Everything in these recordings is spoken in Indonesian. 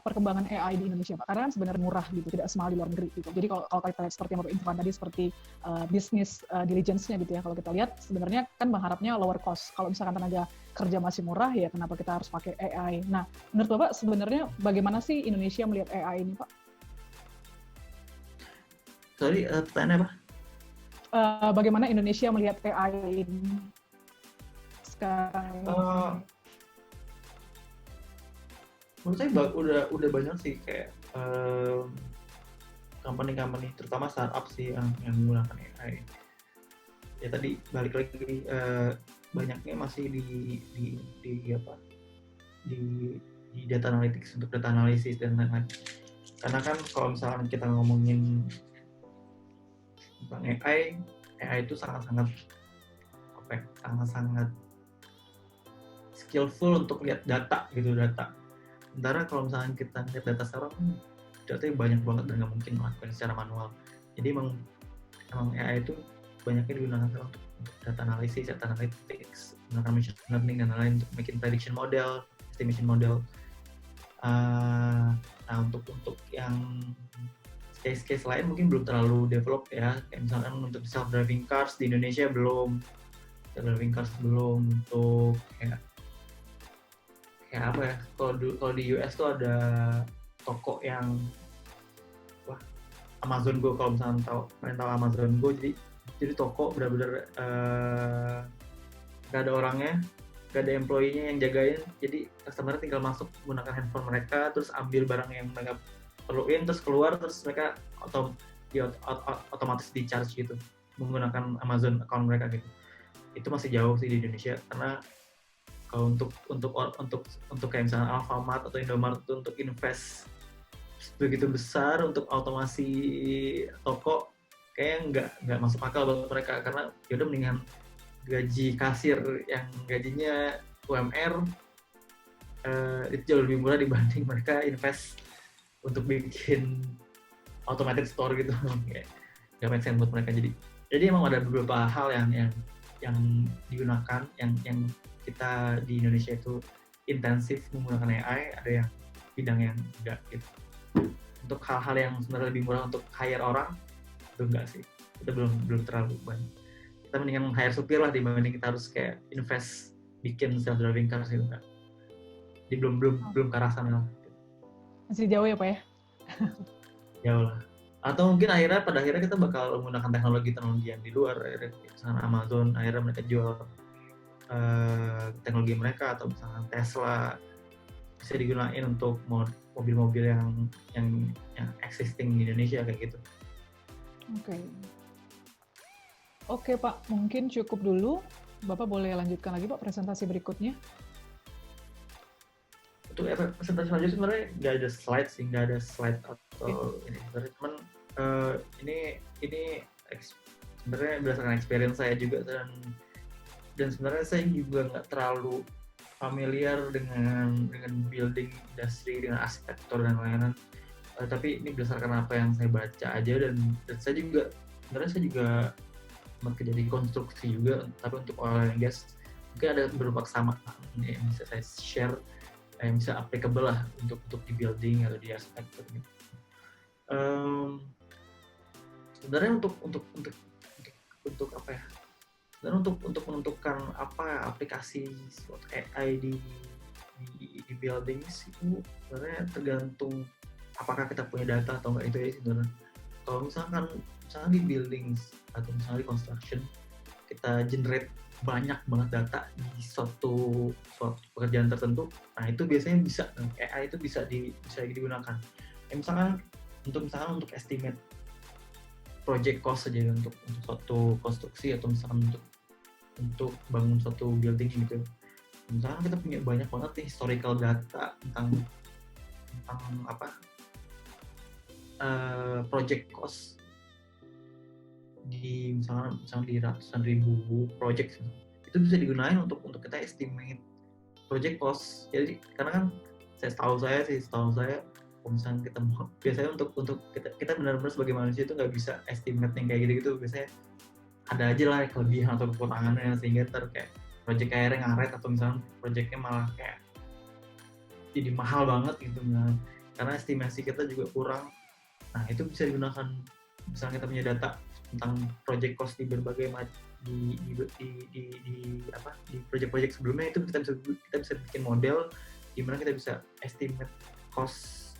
perkembangan AI di Indonesia, Pak? Karena kan sebenarnya murah gitu, tidak semahal di luar negeri gitu. Jadi kalau kita lihat seperti yang Bapak infokan tadi, seperti bisnis diligence-nya gitu ya, kalau kita lihat sebenarnya kan mengharapnya lower cost. Kalau misalkan tenaga kerja masih murah, ya kenapa kita harus pakai AI? Nah, menurut Bapak sebenarnya bagaimana sih Indonesia melihat AI ini, Pak? Sorry, pertanyaannya apa? Bagaimana Indonesia melihat AI ini sekarang ini? Menurut saya udah banyak sih kayak company-company, terutama startup sih yang menggunakan AI. Ya tadi balik lagi, banyaknya masih di apa di data analytics, untuk data analisis dan lain-lain. Karena kan kalau misalkan kita ngomongin tentang AI itu sangat-sangat skillful untuk lihat data gitu, data. Sementara kalau misalkan kita lihat data sekarang, datanya banyak banget dan nggak mungkin melakukan secara manual. Jadi emang AI itu banyaknya digunakan untuk data analisis, data analytics, menggunakan machine learning dan lain-lain untuk bikin prediction model, estimation model. Nah untuk yang case-case lain mungkin belum terlalu develop ya, kayak misalkan untuk self-driving cars di Indonesia belum, untuk kayak apa ya, kalau di US tuh ada toko yang Amazon Go, kalau misalnya tahu Amazon Go, jadi toko benar-benar nggak ada orangnya, nggak ada employee-nya yang jagain, jadi customer tinggal masuk menggunakan handphone mereka, terus ambil barang yang mereka perluin, terus keluar, terus mereka otomatis di charge gitu menggunakan Amazon account mereka gitu. Itu masih jauh sih di Indonesia, karena kalau untuk kayak misalnya Alfamart atau Indomaret itu untuk invest begitu besar untuk otomasi toko, kayaknya nggak masuk akal buat mereka, karena yaudah mendingan gaji kasir yang gajinya UMR itu jauh lebih murah dibanding mereka invest untuk bikin automated store gitu. Nggak make sense buat mereka. Jadi emang ada beberapa hal yang digunakan, yang kita di Indonesia itu intensif menggunakan AI, ada yang bidang yang enggak gitu. Untuk hal-hal yang sebenarnya lebih murah untuk hire orang, itu enggak sih, kita belum terlalu banyak. Kita mendingan hire supir lah dibanding kita harus kayak invest bikin self driving cars gitu kan. Jadi belum ke arah sana lah. Masih jauh ya Pak ya? Jauh lah. Atau mungkin pada akhirnya kita bakal menggunakan teknologi yang di luar, misalnya Amazon akhirnya mereka jual teknologi mereka, atau misalnya Tesla bisa digunakan untuk mobil-mobil yang existing di Indonesia kayak gitu. Oke Pak, mungkin cukup dulu. Bapak boleh lanjutkan lagi Pak presentasi berikutnya. Untuk presentasi selanjutnya sebenarnya nggak ada slide atau ini sebenarnya, cuman ini sebenarnya berdasarkan experience saya juga, dan sebenarnya saya juga nggak terlalu familiar dengan building industry, dengan arsitektur dan lain-lain, tapi ini berdasarkan apa yang saya baca aja, dan saya juga sempat kerja di konstruksi juga, tapi untuk oil and gas mungkin ada beberapa kesamaan yang bisa saya share, yang bisa applicable lah untuk di building atau di arsitektur gitu. Sebenarnya untuk apa ya? Dan untuk menentukan apa aplikasi AI di building itu sebenarnya tergantung apakah kita punya data atau enggak, itu ya sebenarnya. Kalau misalnya di building atau misalnya di construction, kita generate banyak banget data di suatu pekerjaan tertentu, nah itu biasanya AI itu bisa digunakan. Misalkan untuk estimate project cost saja, untuk suatu konstruksi, atau misalkan untuk bangun suatu building gitu. Misalkan kita punya banyak banget nih historical data tentang project cost di misalnya di ratusan ribu project, itu bisa digunakan untuk kita estimate project cost. Jadi karena kan setahu saya kalau misalnya kita biasanya untuk kita benar-benar sebagai manusia itu nggak bisa estimate yang kayak gitu, biasanya ada aja lah kelebihan atau kekurangannya, sehingga kayak project akhirnya ngaret, atau misalnya projectnya malah kayak jadi mahal banget gitu. Nah, karena estimasi kita juga kurang. Nah itu bisa digunakan, misalnya kita punya data tentang project cost di berbagai di project-project sebelumnya, itu kita bisa bikin model di mana kita bisa estimate cost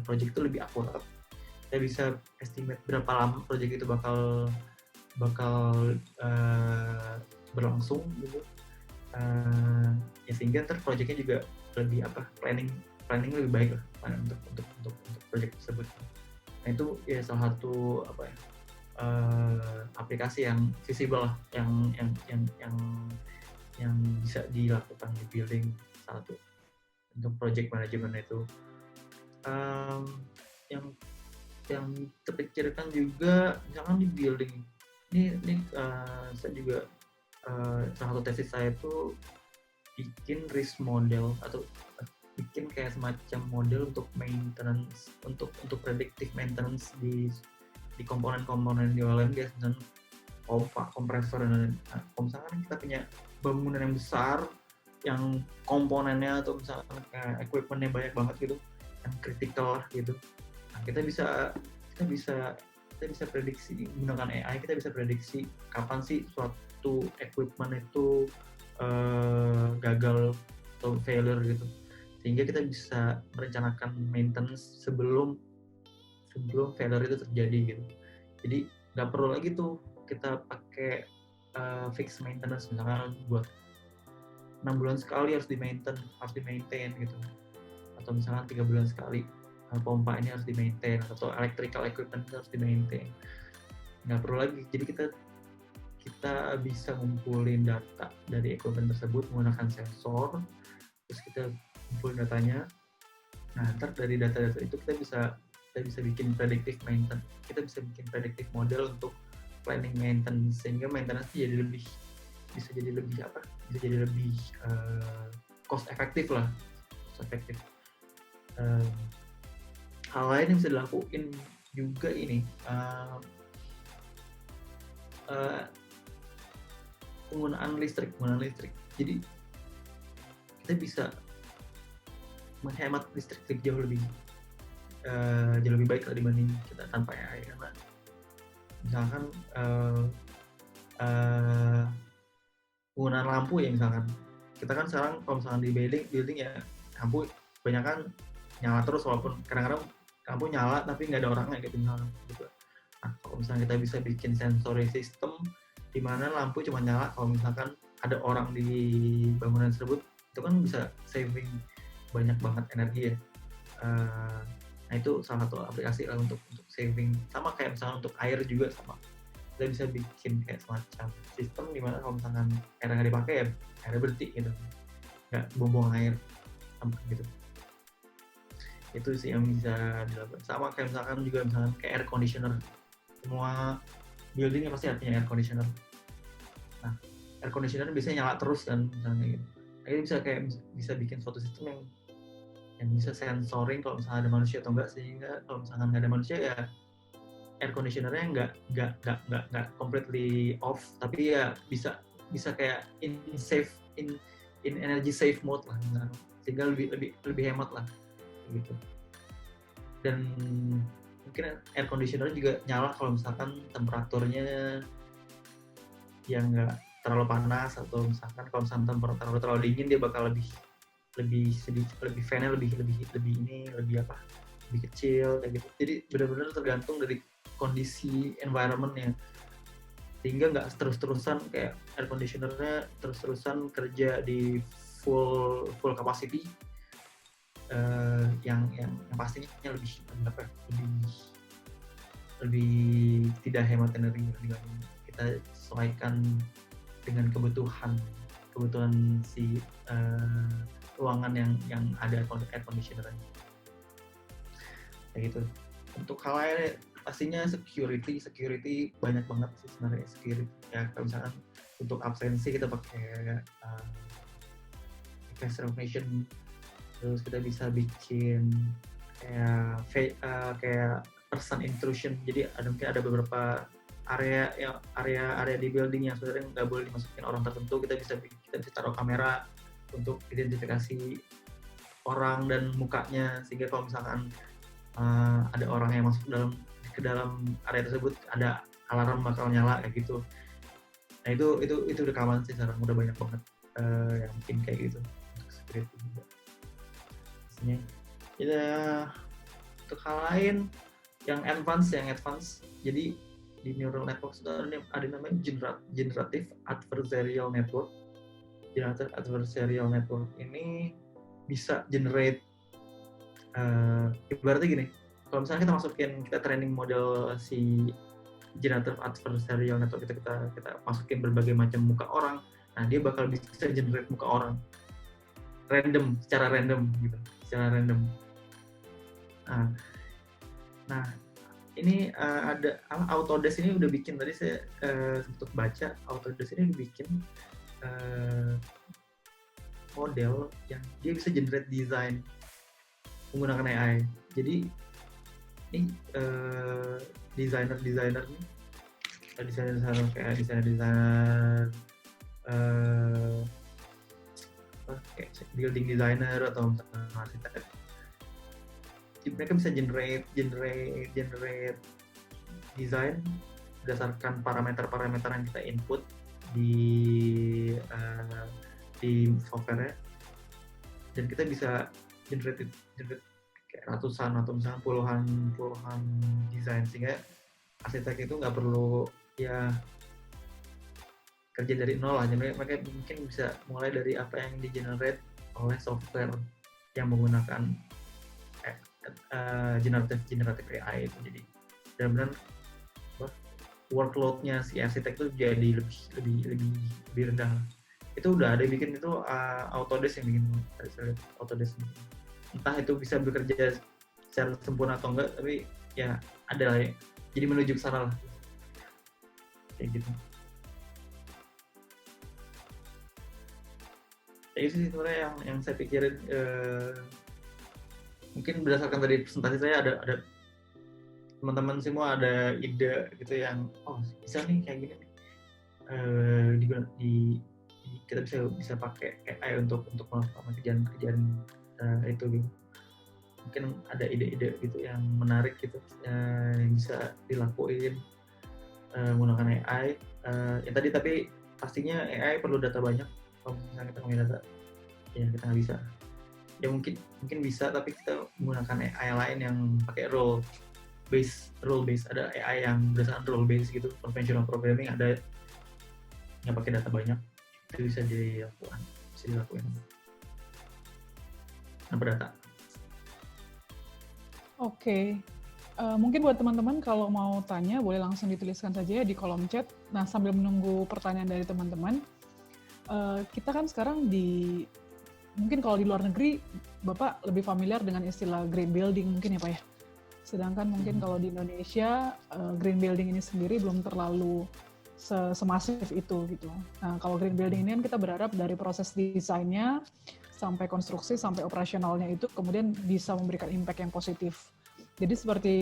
project itu lebih akurat. Kita bisa estimate berapa lama project itu bakal berlangsung gitu. Ya sehingga ntar projectnya juga lebih planning lebih baik lah untuk project tersebut. Nah itu ya salah satu aplikasi yang visible lah, yang bisa dilakukan di building satu untuk project management itu. Yang terpikirkan juga misalkan di building ini saya juga salah satu tesis saya itu bikin risk model atau bikin kayak semacam model untuk maintenance, untuk predictive maintenance di komponen-komponen di oil and gas, dan pompa, kompresor, dan kalau misalkan kita punya bangunan yang besar yang komponennya atau misalkan kayak equipmentnya banyak banget gitu, yang kritikal lah gitu. Nah, kita bisa prediksi menggunakan AI, kita bisa prediksi kapan sih suatu equipment itu gagal atau failure gitu, sehingga kita bisa merencanakan maintenance sebelum failure itu terjadi gitu. Jadi nggak perlu lagi tuh kita pakai fixed maintenance, misalkan buat 6 bulan sekali harus di-maintain gitu, atau misalkan 3 bulan sekali pompa ini harus di-maintain, atau electrical equipment harus di-maintain. Nggak perlu lagi. Jadi kita bisa ngumpulin data dari equipment tersebut menggunakan sensor, terus kita kumpulin datanya. Nah, ntar dari data-data itu kita bisa bikin predictive maintenance. Kita bisa bikin predictive model untuk planning maintenance, sehingga maintenance bisa jadi lebih cost efektif lah. Hal lain yang bisa dilakuin juga ini penggunaan listrik. Jadi kita bisa menghemat listrik jauh lebih baik lah dibanding kita tanpa AI. Karena misalkan penggunaan lampu ya, misalkan kita kan sekarang kalau misalkan di building ya lampu banyak kan nyala terus, walaupun kadang-kadang lampu nyala tapi nggak ada orangnya gitu misalkan gitu. Nah kalau misalnya kita bisa bikin sensory system di mana lampu cuma nyala kalau misalkan ada orang di bangunan tersebut, itu kan bisa saving banyak banget energi ya. Nah itu salah satu aplikasi lah untuk saving. Sama kayak misalnya untuk air juga sama, kita bisa bikin kayak semacam sistem di mana kalau misalkan air nggak dipakai ya airnya berhenti gitu, nggak buang air gitu. Itu sih yang bisa dilakukan. Sama kayak misalkan kayak air conditioner, semua building pasti artinya air conditioner. Nah air conditioner biasanya nyala terus kan misalnya gitu. Nah, itu bisa bikin suatu sistem yang bisa sensoring kalau misalnya ada manusia atau enggak, sehingga kalau misalkan nggak ada manusia ya air conditionernya nggak completely off, tapi ya bisa kayak in energy save mode lah, sehingga lebih hemat lah gitu. Dan mungkin air conditioner juga nyala kalau misalkan temperaturnya yang nggak terlalu panas, atau misalkan kalau misalkan temperatur terlalu dingin dia bakal lebih fan-nya lebih kecil kayak gitu. Jadi benar-benar tergantung dari kondisi environment-nya, sehingga nggak terus-terusan kayak air conditioner-nya terus-terusan kerja di full capacity, yang pastinya lebih tidak hemat energi dibanding kita sesuaikan dengan kebutuhan si ruangan yang ada air conditioner-nya kayak gitu. Untuk hal lain pastinya security banyak banget sih sebenarnya. Security ya, kalau misalkan untuk absensi kita pakai face recognition, terus kita bisa bikin kayak person intrusion. Jadi mungkin ada beberapa area di building yang sebenarnya nggak boleh dimasukin orang tertentu, kita bisa taruh kamera untuk identifikasi orang dan mukanya, sehingga kalau misalkan ada orang yang masuk ke dalam area tersebut, ada alarm bakal nyala kayak gitu. Nah itu rekaman sih sekarang udah banyak banget yang bikin kayak gitu untuk security juga. Biasanya ya untuk hal lain yang advance, jadi di neural network itu ada namanya generative adversarial network. Generative adversarial network ini bisa generate ibaratnya gini, kalau misalnya kita training model si generative adversarial network, kita masukin berbagai macam muka orang, nah dia bakal bisa generate muka orang secara random. Nah ini ada Autodesk ini udah bikin, tadi saya sempat baca, Autodesk ini udah bikin model yang dia bisa generate desain menggunakan AI. Jadi ini desainer nih, desainer kayak desainer kayak building designer atau arsitek, mereka bisa generate desain berdasarkan parameter yang kita input di software-nya, dan kita bisa generate kayak ratusan atau misalnya puluhan desain, sehingga arsitek itu nggak perlu ya kerja dari nol lah. Jadi mereka mungkin bisa mulai dari apa yang di generate oleh software yang menggunakan generative AI itu. Jadi benar-benar workload-nya si arsitek itu jadi lebih rendah. Itu udah ada bikin itu Autodesk yang bikin, Autodesk. Entah itu bisa bekerja secara sempurna atau enggak, tapi ya ada lah ya. Jadi menuju ke sana lah. Kayak gitu. Ya itu sih sebenarnya yang saya pikirin, mungkin berdasarkan dari presentasi saya ada teman-teman semua ada ide gitu yang bisa nih kayak gini nih, kita bisa pakai AI untuk melakukan kerjaan itu gitu. Mungkin ada ide-ide gitu yang menarik gitu yang bisa dilakuin menggunakan AI. Ya tadi, tapi pastinya AI perlu data banyak. Kalau misalnya kita ngomongin data, ya kita nggak bisa. Ya mungkin bisa, tapi kita menggunakan AI lain yang pakai role based. Ada AI yang berdasarkan role based gitu. Conventional programming ada yang pakai data banyak, itu bisa dilakukan tanpa data. Oke. Mungkin buat teman-teman kalau mau tanya boleh langsung dituliskan saja ya di kolom chat. Nah, sambil menunggu pertanyaan dari teman-teman, kita kan sekarang mungkin kalau di luar negeri Bapak lebih familiar dengan istilah green building mungkin ya Pak ya. Sedangkan mungkin kalau di Indonesia green building ini sendiri belum terlalu semasif itu gitu. Nah, kalau green building ini kan kita berharap dari proses desainnya sampai konstruksi sampai operasionalnya itu kemudian bisa memberikan impact yang positif. Jadi seperti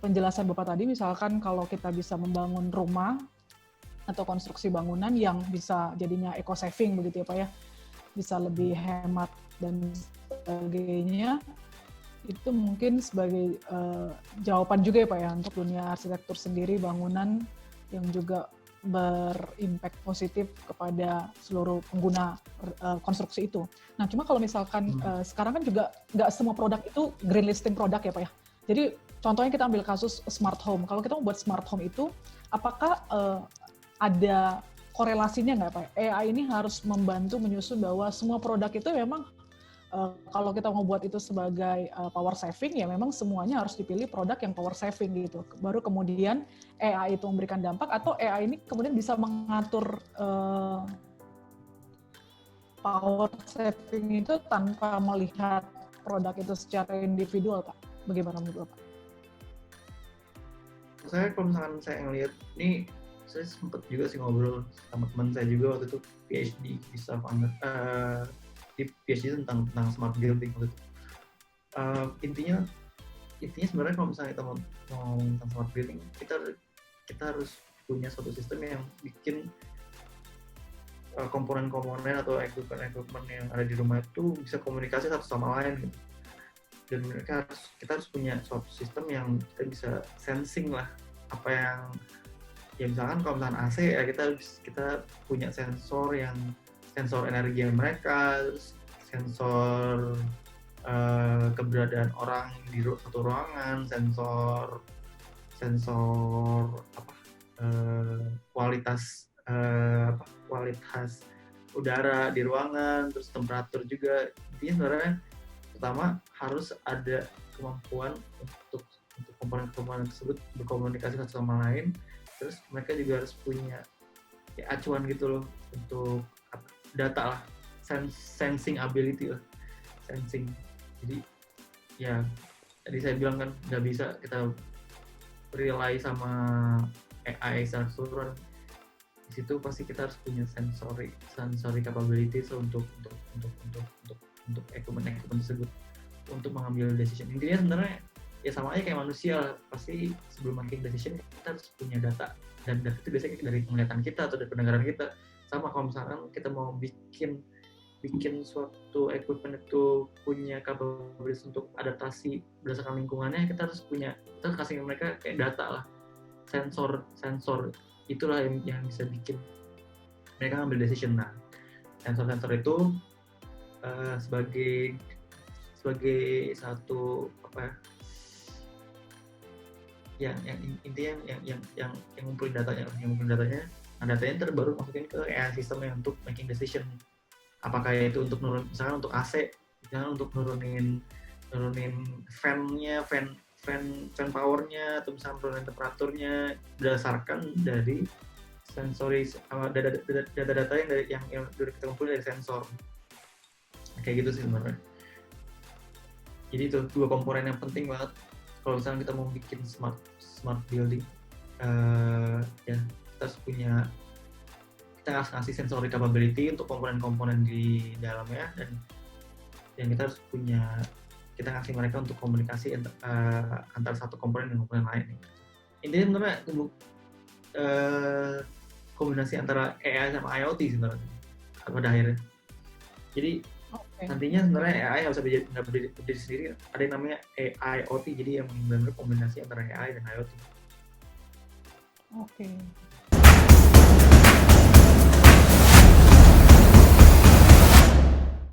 penjelasan Bapak tadi, misalkan kalau kita bisa membangun rumah atau konstruksi bangunan yang bisa jadinya eco-saving begitu ya Pak ya, bisa lebih hemat dan sebagainya, itu mungkin sebagai jawaban juga ya Pak ya untuk dunia arsitektur sendiri, bangunan yang juga berimpact positif kepada seluruh pengguna konstruksi itu. Nah, cuma kalau misalkan sekarang kan juga nggak semua produk itu green listing produk ya Pak ya. Jadi contohnya kita ambil kasus smart home. Kalau kita mau buat smart home itu, apakah ada korelasinya nggak Pak? AI ini harus membantu menyusun bahwa semua produk itu memang kalau kita mau buat itu sebagai power saving, ya memang semuanya harus dipilih produk yang power saving gitu. Baru kemudian AI itu memberikan dampak, atau AI ini kemudian bisa mengatur power saving itu tanpa melihat produk itu secara individual, Pak. Bagaimana menurut Bapak? Saya kalau misalkan saya ngelihat ini, saya sempat juga sih ngobrol sama teman saya juga waktu itu PhD bisa banget di PhD tentang smart building waktu itu. Intinya sebenarnya kalau misalnya kita mau tentang smart building, kita harus punya suatu sistem yang bikin komponen-komponen atau equipment yang ada di rumah itu bisa komunikasi satu sama lain gitu. Dan kita harus punya suatu sistem yang kita bisa sensing lah apa yang, ya misalkan kalau misalkan AC ya kita punya sensor energi mereka, terus sensor keberadaan orang di satu ruangan, sensor kualitas udara di ruangan, terus temperatur juga. Intinya sebenarnya pertama harus ada kemampuan untuk komponen-komponen tersebut berkomunikasi satu sama lain. Terus mereka juga harus punya ya, acuan gitu loh untuk data lah, sensing ability lah, sensing. Jadi ya tadi saya bilang kan nggak bisa kita rely sama AI secara keseluruhan. Di situ pasti kita harus punya sensory capabilities untuk equipment tersebut untuk mengambil decision. Intinya sebenarnya ya sama aja kayak manusia, pasti sebelum making decision kita harus punya data, dan data itu biasanya dari penglihatan kita atau dari pendengaran kita. Sama kalau misalkan kita mau bikin suatu equipment itu punya capabilities untuk adaptasi berdasarkan lingkungannya, kita harus kasih mereka kayak data lah, sensor itulah yang bisa bikin mereka ngambil decision. Nah, sensor itu sebagai satu apa ya, yang intinya yang ngumpulin datanya. Nah, datanya terbaru masukin ke AI sistemnya untuk making decision. Apakah itu untuk misalkan untuk AC, misalkan untuk nurunin fan powernya, atau misalkan nurunin temperaturnya berdasarkan dari data-data yang sudah kita kumpulin dari sensor. Kayak gitu sih sebenarnya. Jadi itu dua komponen yang penting banget kalau misalnya kita mau bikin smart building. Ya kita harus ngasih sensory capability untuk komponen-komponen di dalamnya, dan kita harus kita ngasih mereka untuk komunikasi antara satu komponen dengan komponen lain. Intinya sebenarnya kombinasi antara AI sama IoT sebenarnya pada akhirnya. Jadi nantinya sebenarnya AI nggak berdiri sendiri, ada yang namanya AIoT, jadi yang benar-benar kombinasi antara AI dan IoT. Oke.